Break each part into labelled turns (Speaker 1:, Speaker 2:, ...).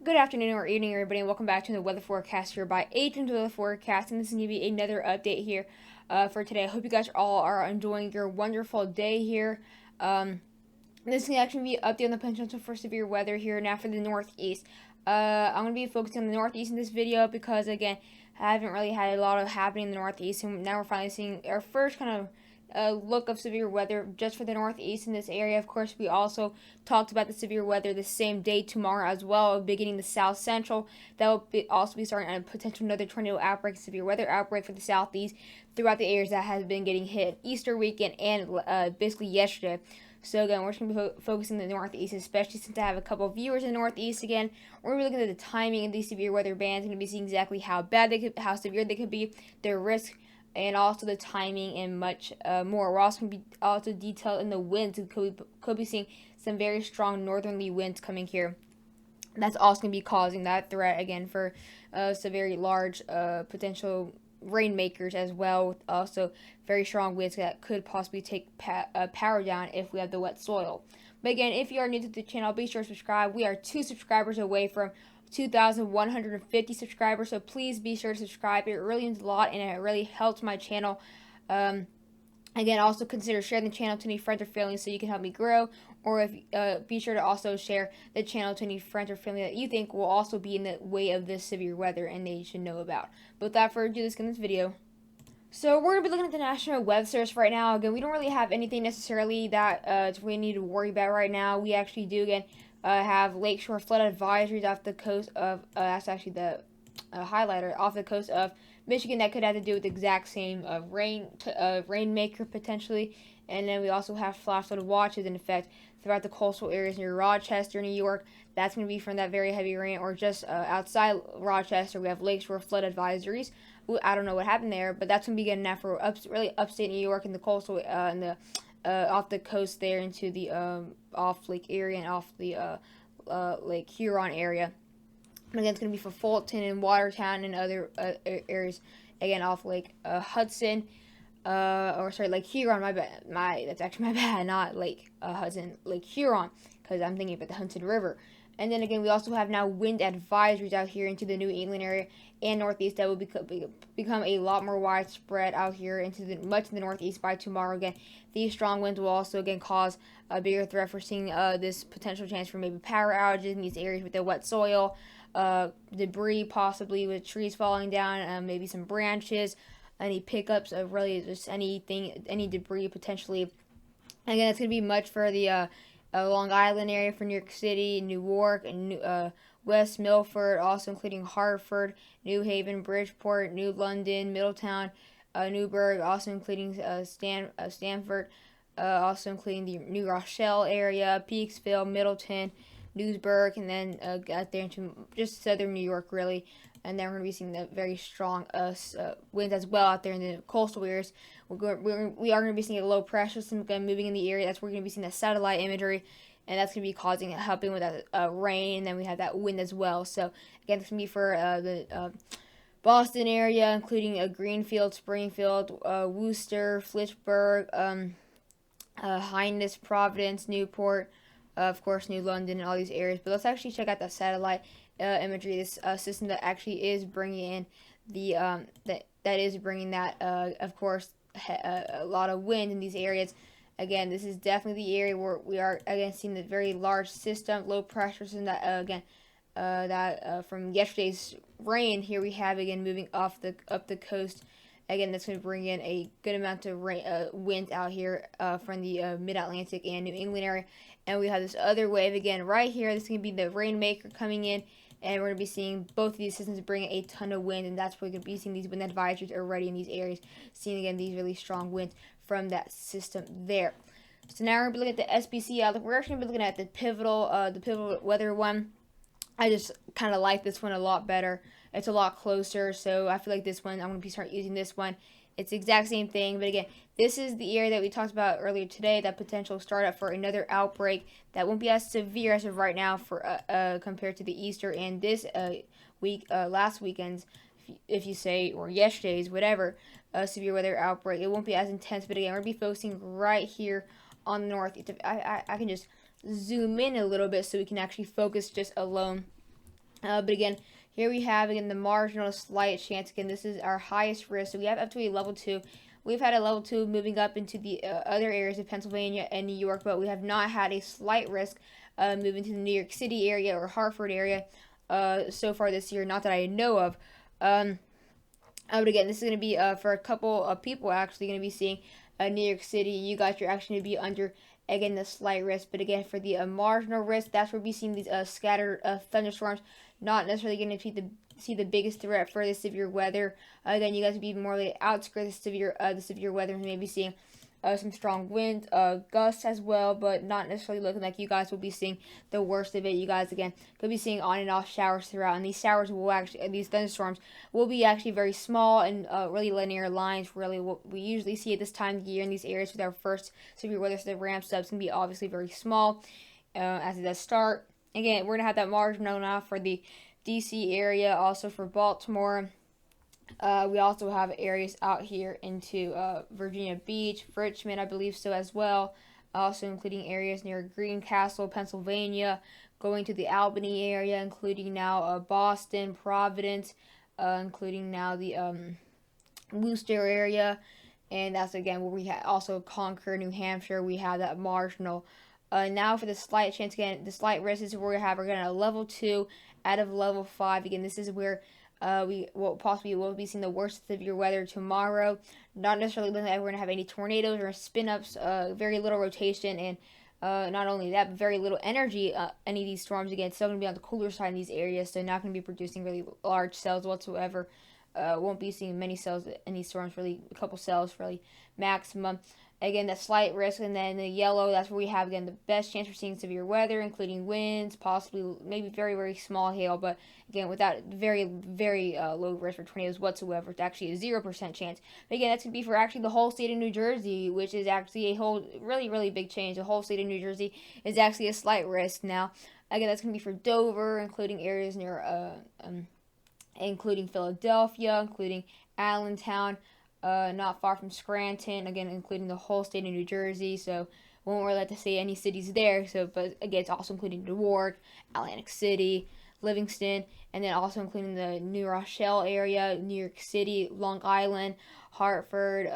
Speaker 1: Good afternoon or evening, everybody, and welcome back to the weather forecast here by Agent Weather Forecast. And this is going to be another update here for today. I hope you guys all are enjoying your wonderful day here. This can actually be an update on the potential for severe weather here now for the Northeast. I'm going to be focusing on the Northeast in this video because, again, I haven't really had a lot of happening in the Northeast, and now we're finally seeing our first kind of look of severe weather just for the Northeast in this area. Of course, we also talked about the severe weather the same day tomorrow as well, beginning the South Central. That will also be starting a potential another tornado outbreak, severe weather outbreak for the Southeast throughout the areas that has been getting hit Easter weekend and basically yesterday. So again, we're just going to be focusing on the Northeast, especially since I have a couple of viewers in the Northeast. Again, we're going to be looking at the timing of these severe weather bands. We're going to be seeing exactly how bad they could, how severe they could be, their risk, and also the timing and much more. We're also going to be also detailed in the winds. We could be seeing some very strong northerly winds coming here. That's also going to be causing that threat again for some very large potential rainmakers as well, with also very strong winds that could possibly take power down if we have the wet soil. But again, if you are new to the channel, be sure to subscribe. We are 2 subscribers away from 2,150 subscribers, so please be sure to subscribe. It really means a lot and it really helps my channel. Again, also consider sharing the channel to any friends or family so you can help me grow. Or if be sure to also share the channel to any friends or family that you think will also be in the way of this severe weather and they should know about. But without further ado, let's get in this video. So we're going to be looking at the National Weather Service right now. Again, we don't really have anything necessarily that we need to worry about right now. We actually do, again, have lakeshore flood advisories off the coast of, that's actually the highlighter, off the coast of Michigan that could have to do with the exact same rainmaker potentially. And then we also have flash flood watches in effect throughout the coastal areas near Rochester, New York. That's going to be from that very heavy rain, or just outside Rochester, we have lakeshore flood advisories. I don't know what happened there, but that's going to be good enough for really upstate New York and the coastal and the off the coast there into the off Lake Erie and off the Lake Huron area. And again, it's going to be for Fulton and Watertown and other areas. Again, off Lake Hudson, or sorry, Lake Huron. My bad. That's actually my bad. Not Lake Hudson, Lake Huron, because I'm thinking about the Hudson River. And then again, we also have now wind advisories out here into the New England area and Northeast that will become a lot more widespread out here into much of the Northeast by tomorrow. Again, these strong winds will also again cause a bigger threat for seeing this potential chance for maybe power outages in these areas with the wet soil, debris possibly with trees falling down, maybe some branches, any pickups of really just anything, any debris potentially. Again, it's going to be much for the Long Island area, for New York City, Newark, and West Milford, also including Hartford, New Haven, Bridgeport, New London, Middletown, Newburgh, also including Stamford, also including the New Rochelle area, Peaksville, Middleton, Newsburg, and then out there into just southern New York, really. And then we're going to be seeing the very strong winds as well out there in the coastal areas. We are going to be seeing a low pressure system moving in the area. That's where we're going to be seeing the satellite imagery, and that's going to be helping with that rain. And then we have that wind as well. So again, it's going to be for the Boston area, including Greenfield, Springfield, Worcester, Fitchburg, Hyannis, Providence, Newport, of course, New London, and all these areas. But let's actually check out the satellite imagery. This system that actually is bringing in the that is bringing that of course a lot of wind in these areas. Again, this is definitely the area where we are again seeing the very large system, low pressure system that from yesterday's rain. Here we have again moving up the coast. Again, that's going to bring in a good amount of wind out here from the Mid-Atlantic and New England area. And we have this other wave again right here. This is going to be the rainmaker coming in. And we're going to be seeing both of these systems bring a ton of wind. And that's where we're going to be seeing these wind advisories already in these areas. Seeing, again, these really strong winds from that system there. So now we're going to be looking at the SPC outlook. We're actually going to be looking at the pivotal weather one. I just kind of like this one a lot better. It's a lot closer, so I feel like this one, I'm going to start using this one. It's the exact same thing, but again, this is the area that we talked about earlier today, that potential startup for another outbreak that won't be as severe as of right now for compared to the Easter and this last weekend's, if you say, or yesterday's, whatever, severe weather outbreak. It won't be as intense, but again, we're going to be focusing right here on the north. I can just zoom in a little bit so we can actually focus just alone But again, here we have again the marginal slight chance. Again, this is our highest risk. So we have up to a level 2. We've had a level 2 moving up into the other areas of Pennsylvania and New York, but we have not had a slight risk moving to the New York City area or Hartford area so far this year. Not that I know of. But again, this is going to be for a couple of people actually going to be seeing New York City. You guys are actually going to be under, again, the slight risk. But again, for the marginal risk, that's where we're seeing these scattered thunderstorms. Not necessarily going to see the biggest threat for the severe weather. Again, you guys would be more like outskirts of the severe weather, and maybe seeing some strong wind, gusts as well, but not necessarily looking like you guys will be seeing the worst of it. You guys, again, could be seeing on and off showers throughout, and these showers will actually, these thunderstorms will be actually very small and really linear lines, really what we usually see at this time of the year in these areas with our first severe weather. So the ramp steps can be obviously very small as it does start. Again, we're going to have that marginal now for the DC area, also for Baltimore. We also have areas out here into Virginia Beach, Richmond, I believe so as well. Also including areas near Greencastle, Pennsylvania, going to the Albany area, including now Boston, Providence, including now the Worcester area. And that's again where we have also Concord, New Hampshire. We have that marginal. Now for the slight chance, again, the slight risk is where we have, we're going to level 2 out of level 5. Again, this is where we will possibly will be seeing the worst severe weather tomorrow. Not necessarily looking like we're going to have any tornadoes or spin ups, very little rotation, and not only that, but very little energy. Any of these storms, again, still going to be on the cooler side in these areas, so not going to be producing really large cells whatsoever. Won't be seeing many cells in these storms, really a couple cells, really maximum. Again, the slight risk, and then the yellow, that's where we have, again, the best chance for seeing severe weather, including winds, possibly maybe very, very small hail, but again, without very, very low risk for tornadoes whatsoever. It's actually a 0% chance. But again, that's going to be for actually the whole state of New Jersey, which is actually a whole really, really big change. The whole state of New Jersey is actually a slight risk now. Again, that's going to be for Dover, including areas near, including Philadelphia, including Allentown, not far from Scranton, again, including the whole state of New Jersey. So won't really let to say any cities there. So, but again, it's also including Newark, Atlantic City, Livingston, and then also including the New Rochelle area, New York City, Long Island, Hartford,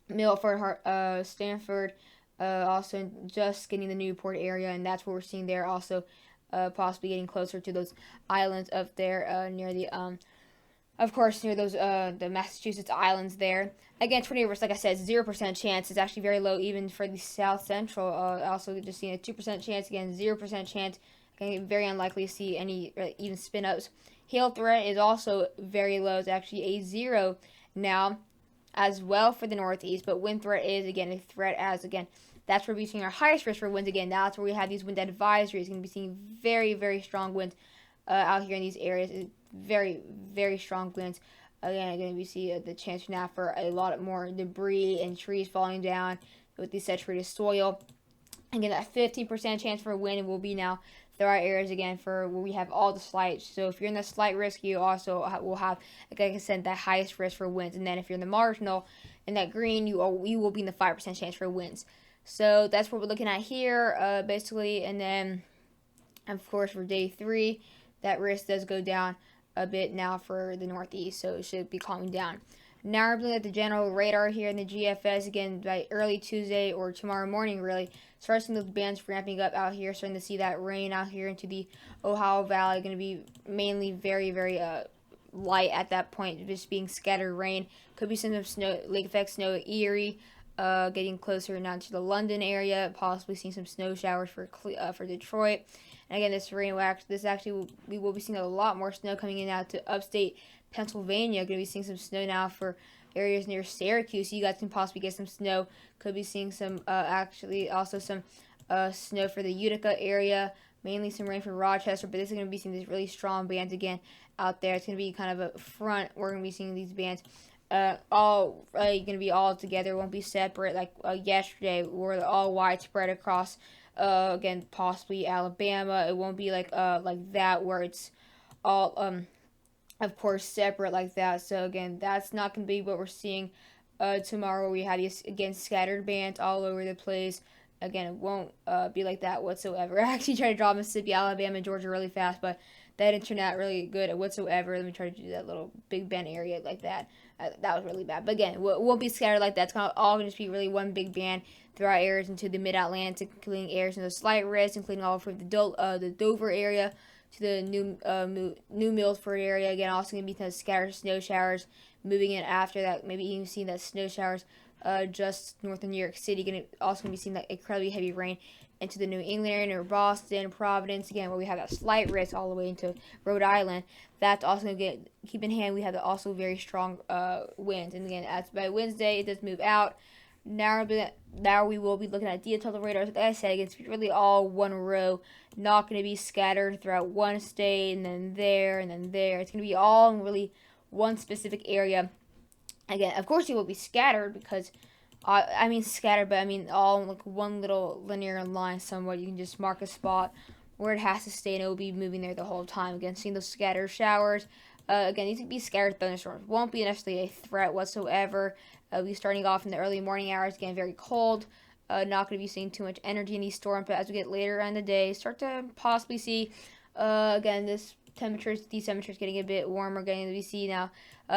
Speaker 1: Milford, Stanford, also just getting the Newport area, and that's what we're seeing there. Also, possibly getting closer to those islands up there near the of course, near those the Massachusetts islands there. Again, tornado risk, like I said, 0% chance. It's actually very low even for the South Central. Also, just seeing a 2% chance. Again, 0% chance. Again, very unlikely to see any even spin ups. Hail threat is also very low. It's actually a 0 now, as well for the Northeast. But wind threat is again a threat, as again that's where we're seeing our highest risk for winds. Again, that's where we have these wind advisories. Going to be seeing very, very strong winds out here in these areas. Very, very strong winds. Again, again, we see the chance now for a lot more debris and trees falling down with the saturated soil. Again, that 15% chance for wind will be now throughout areas again for where we have all the slights. So if you're in the slight risk, you also will have, like I said, that highest risk for winds. And then if you're in the marginal, in that green, you will be in the 5% chance for winds. So that's what we're looking at here, basically. And then, of course, for day 3, that risk does go down a bit now for the Northeast, so it should be calming down. Now we're looking at the general radar here in the GFS. Again, by early Tuesday or tomorrow morning, really, start seeing those bands ramping up out here, starting to see that rain out here into the Ohio Valley. Going to be mainly very, very light at that point, just being scattered rain. Could be some snow, lake effect snow, Erie, getting closer now to the London area, possibly seeing some snow showers for Detroit. And again, this rain we will be seeing a lot more snow coming in out to upstate Pennsylvania. Going to be seeing some snow now for areas near Syracuse. So you guys can possibly get some snow. Could be seeing some actually also some snow for the Utica area. Mainly some rain for Rochester, but this is going to be seeing these really strong bands again out there. It's going to be kind of a front. We're going to be seeing these bands all going to be all together. It won't be separate like yesterday, where they're all widespread across. Again, possibly Alabama. It won't be like that where it's all of course separate like that. So again, that's not gonna be what we're seeing tomorrow. We had these again scattered bands all over the place. again, it won't be like that whatsoever. I actually tried to draw Mississippi, Alabama, and Georgia really fast, but that didn't turn out really good whatsoever. Let me try to do that little Big Bend area like that. That was really bad. But again, it won't be scattered like that. It's all going to be really one big band throughout areas into the Mid-Atlantic, including areas in the slight risk, including all from the Dover area to the New Milford area. Again, also going to be some scattered snow showers moving in after that. Maybe even seeing that snow showers just north of New York City. Also going to be seeing that incredibly heavy rain into the New England area, near Boston, Providence, again, where we have that slight risk all the way into Rhode Island. That's also going to keep in hand, we have the also very strong winds. And again, as by Wednesday, it does move out. Now we will be looking at detailed radars. Like I said, it's really all one row, not going to be scattered throughout one state and then there and then there. It's going to be all in really one specific area. Again, of course, it will be scattered because I mean scattered, but I mean all like one little linear line somewhat. You can just mark a spot where it has to stay, and it will be moving there the whole time. Again, seeing those scattered showers. Again, these could be scattered thunderstorms. Won't be necessarily a threat whatsoever. We'll be starting off in the early morning hours. Again, very cold. Not going to be seeing too much energy in these storms, but as we get later in the day, start to possibly see, again, these temperatures getting a bit warmer. Getting to be see now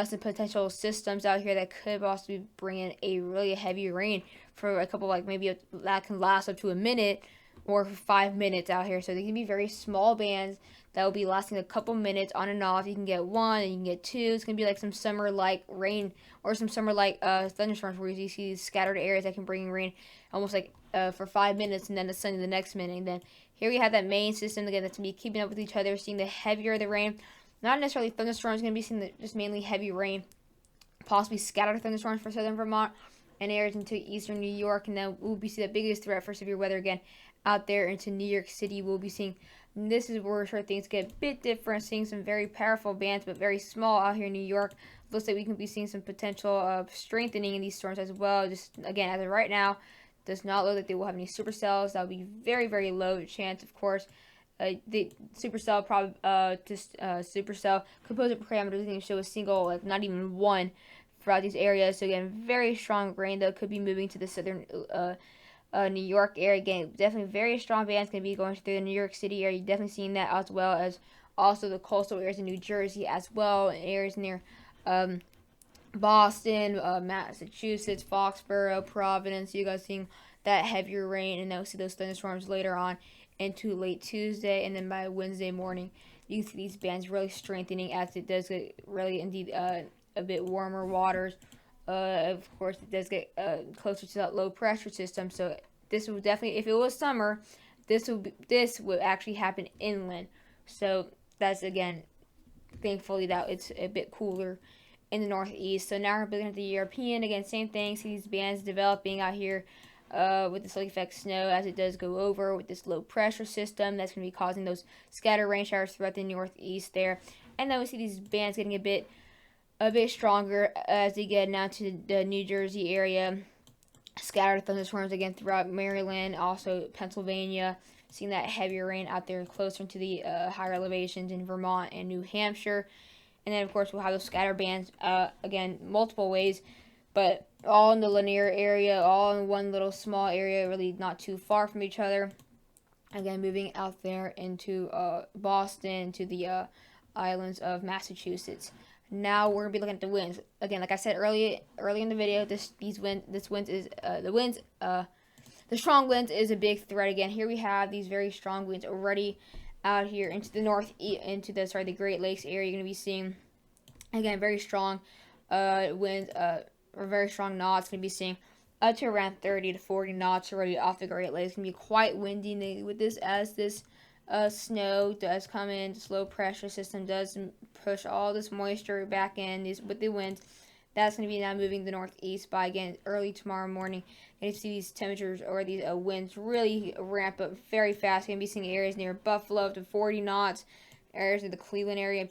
Speaker 1: some potential systems out here that could possibly bring in a really heavy rain for a couple, like maybe that can last up to a minute or 5 minutes out here. So they can be very small bands that will be lasting a couple minutes on and off. You can get one, and you can get two. It's gonna be like some summer-like rain or some summer-like thunderstorms where you see these scattered areas that can bring rain almost like for 5 minutes, and then it's sunny the next minute. And then here we have that main system again that's gonna be keeping up with each other, seeing the heavier the rain. Not necessarily thunderstorms, going to be seeing just mainly heavy rain, possibly scattered thunderstorms for southern Vermont and areas into eastern New York. And then we'll be seeing the biggest threat for severe weather again out there into New York City. We'll be seeing, this is where things get a bit different, seeing some very powerful bands, but very small out here in New York. Looks like we can be seeing some potential strengthening in these storms as well. Just again, as of right now, does not look like they will have any supercells. That would be very, very low chance, of course. The supercell supercell composite parameters can show a single, like not even one, throughout these areas. So again, very strong rain that could be moving to the southern New York area. Again, definitely very strong bands going to be going through the New York City area. You're definitely seeing that, as well as also the coastal areas in New Jersey as well, and areas near Boston, Massachusetts, Foxborough, Providence. You guys seeing that heavier rain, and then we'll see those thunderstorms later on into late Tuesday, and then by Wednesday morning, you see these bands really strengthening as it does get really indeed a bit warmer waters. Of course, it does get closer to that low pressure system. So this would definitely, if it was summer, this would actually happen inland. So that's again, thankfully that it's a bit cooler in the northeast. So now we're looking at the European again, same thing. See these bands developing out here. With this lake effect snow as it does go over with this low pressure system that's going to be causing those scattered rain showers throughout the northeast there. And then we see these bands getting a bit stronger as they get now to the New Jersey area. Scattered thunderstorms again throughout Maryland, also Pennsylvania. Seeing that heavier rain out there closer to the higher elevations in Vermont and New Hampshire. And then, of course, we'll have those scattered bands, again, multiple ways, but all in the linear area, all in one little small area, really not too far from each other. Again, moving out there into Boston, to the islands of Massachusetts. Now we're gonna be looking at the winds. Again, like I said early in the video, the strong winds is a big threat. Again, here we have these very strong winds already out here into the the Great Lakes area. You're gonna be seeing again very strong winds. Or very strong knots. Going to be seeing up to around 30 to 40 knots already off the Great Lakes. It's going to be quite windy with this as this snow does come in. This low pressure system does push all this moisture back in with the winds. That's going to be now moving the northeast by, again, early tomorrow morning. And you see these temperatures or these winds really ramp up very fast. Going to be seeing areas near Buffalo up to 40 knots. Areas in the Cleveland area,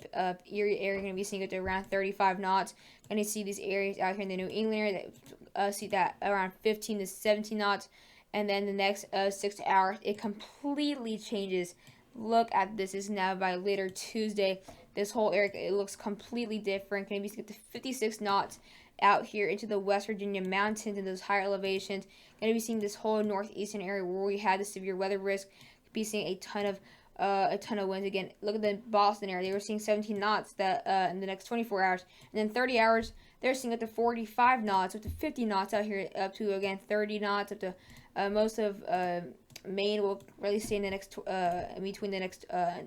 Speaker 1: Erie area, going to be seeing it to around 35 knots. And you see these areas out here in the New England area that see that around 15 to 17 knots. And then the next 6 hours, it completely changes. Look at this. This is now by later Tuesday. This whole area, it looks completely different. Going to be seeing to 56 knots out here into the West Virginia mountains and those higher elevations. Going to be seeing this whole northeastern area where we had the severe weather risk. Be seeing a ton of winds again. Look at the Boston area; they were seeing 17 knots that in the next 24 hours, and then 30 hours they're seeing up to 45 knots, up to 50 knots out here, up to again 30 knots, up to most of Maine will really stay in the next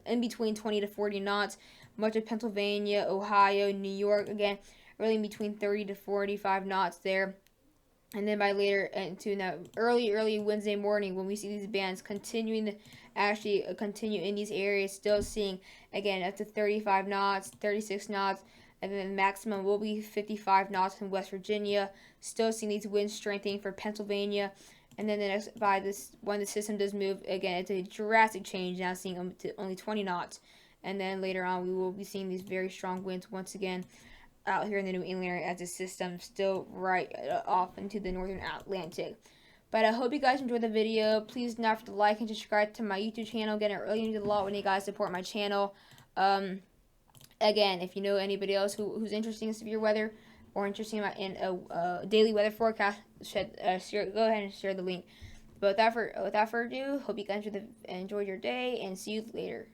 Speaker 1: in between 20 to 40 knots. Much of Pennsylvania, Ohio, New York again really in between 30 to 45 knots there. And then by later into now early Wednesday morning, when we see these bands continuing to actually continue in these areas, still seeing again up to 35 knots, 36 knots, and then the maximum will be 55 knots in West Virginia. Still seeing these winds strengthening for Pennsylvania. And then the next by this when the system does move again, it's a drastic change. Now seeing them to only 20 knots, and then later on we will be seeing these very strong winds once again out here in the New England area as the system still right off into the northern Atlantic. But I hope you guys enjoyed the video. Please do not forget to like and subscribe to my YouTube channel. Again, it really means a lot when you guys support my channel. Again, if you know anybody else who's interested in severe weather or interested in a daily weather forecast, go ahead and share the link. But without further ado, hope you guys enjoyed your day, and see you later.